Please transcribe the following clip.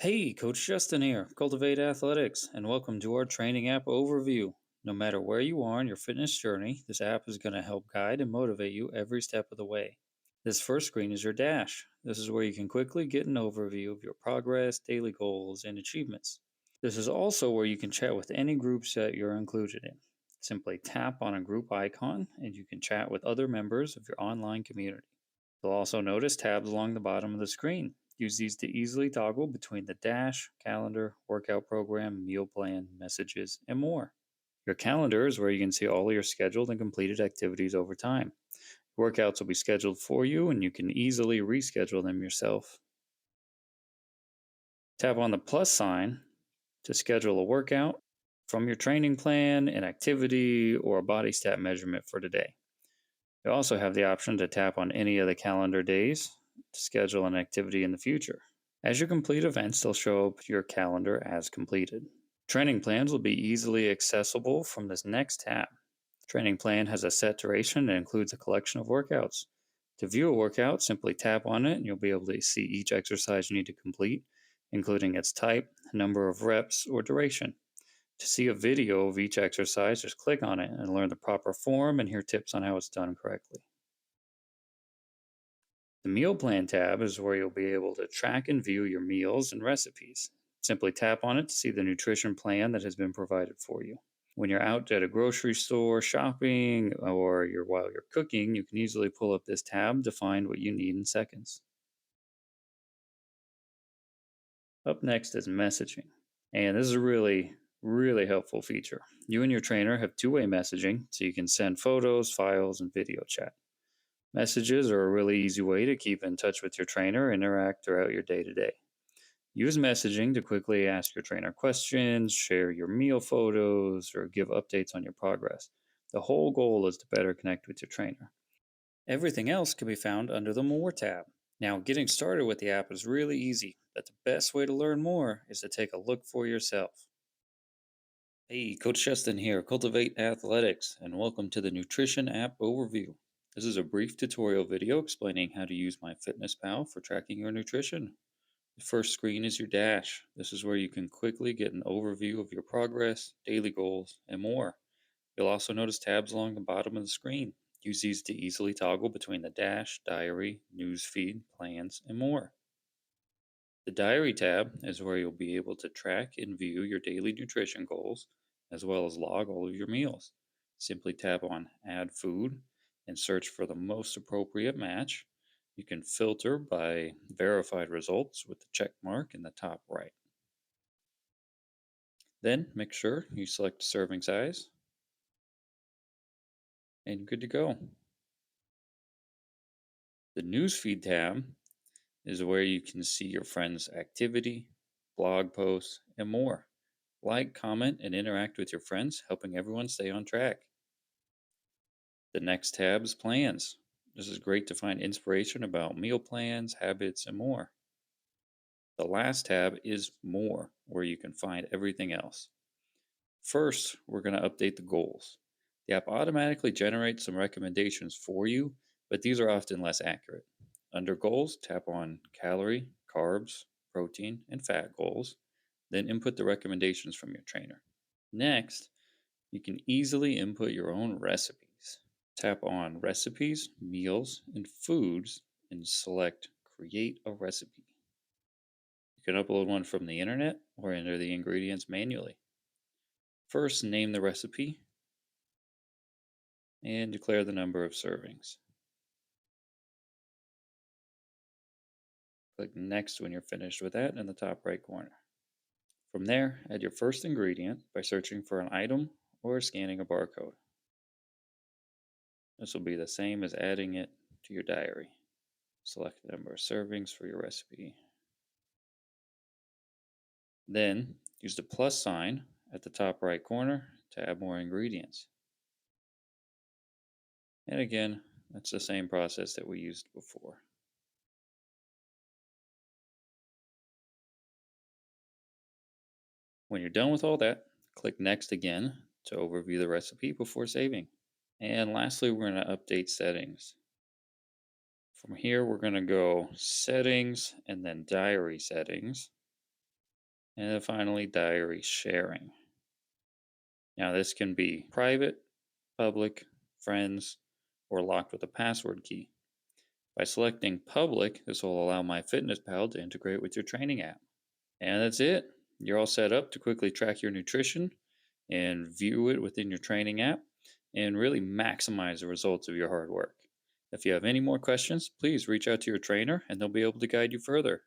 Hey, Coach Justin here, Cultivate Athletics, and welcome to our training app overview. No matter where you are in your fitness journey, this app is going to help guide and motivate you every step of the way. This first screen is your dash. This is where you can quickly get an overview of your progress, daily goals, and achievements. This is also where you can chat with any groups that you're included in. Simply tap on a group icon and you can chat with other members of your online community. You'll also notice tabs along the bottom of the screen. Use these to easily toggle between the dash, calendar, workout program, meal plan, messages, and more. Your calendar is where you can see all your scheduled and completed activities over time. Workouts will be scheduled for you and you can easily reschedule them yourself. Tap on the plus sign to schedule a workout from your training plan, an activity, or a body stat measurement for today. You also have the option to tap on any of the calendar days to schedule an activity in the future. As you complete events, they'll show up your calendar as completed. Training plans will be easily accessible from this next tab. Training plan has a set duration and includes a collection of workouts. To view a workout, simply tap on it and you'll be able to see each exercise you need to complete, including its type, number of reps, or duration. To see a video of each exercise, just click on it and learn the proper form and hear tips on how it's done correctly. The Meal Plan tab is where you'll be able to track and view your meals and recipes. Simply tap on it to see the nutrition plan that has been provided for you. When you're out at a grocery store shopping or while you're cooking, you can easily pull up this tab to find what you need in seconds. Up next is messaging. And this is a really helpful feature. You and your trainer have two-way messaging, so you can send photos, files, and video chat. Messages are a really easy way to keep in touch with your trainer and interact throughout your day to day. Use messaging to quickly ask your trainer questions, share your meal photos, or give updates on your progress. The whole goal is to better connect with your trainer. Everything else can be found under the More tab. Now, getting started with the app is really easy, but the best way to learn more is to take a look for yourself. Hey, Coach Justin here, Cultivate Athletics, and welcome to the Nutrition app overview. This is a brief tutorial video explaining how to use MyFitnessPal for tracking your nutrition. The first screen is your dash. This is where you can quickly get an overview of your progress, daily goals, and more. You'll also notice tabs along the bottom of the screen. Use these to easily toggle between the dash, diary, newsfeed, plans, and more. The Diary tab is where you'll be able to track and view your daily nutrition goals, as well as log all of your meals. Simply tap on Add Food and search for the most appropriate match. You can filter by verified results with the check mark in the top right. Then make sure you select serving size and good to go. The Newsfeed tab is where you can see your friends' activity, blog posts, and more. Like, comment, and interact with your friends, helping everyone stay on track. The next tab is Plans. This is great to find inspiration about meal plans, habits, and more. The last tab is More, where you can find everything else. First, we're going to update the goals. The app automatically generates some recommendations for you, but these are often less accurate. Under Goals, tap on Calorie, Carbs, Protein, and Fat goals, then input the recommendations from your trainer. Next, you can easily input your own recipes. Tap on Recipes, Meals, and Foods and select Create a Recipe. You can upload one from the internet or enter the ingredients manually. First, name the recipe and declare the number of servings. Click Next when you're finished with that in the top right corner. From there, add your first ingredient by searching for an item or scanning a barcode. This will be the same as adding it to your diary. Select the number of servings for your recipe. Then, use the plus sign at the top right corner to add more ingredients. And again, that's the same process that we used before. When you're done with all that, click Next again to overview the recipe before saving. And lastly, we're going to update settings. From here, we're going to go Settings and then Diary Settings. And then finally, diary sharing. Now, this can be private, public, friends, or locked with a password key. By selecting public, this will allow MyFitnessPal to integrate with your training app. And that's it. You're all set up to quickly track your nutrition and view it within your training app and really maximize the results of your hard work. If you have any more questions, please reach out to your trainer and they'll be able to guide you further.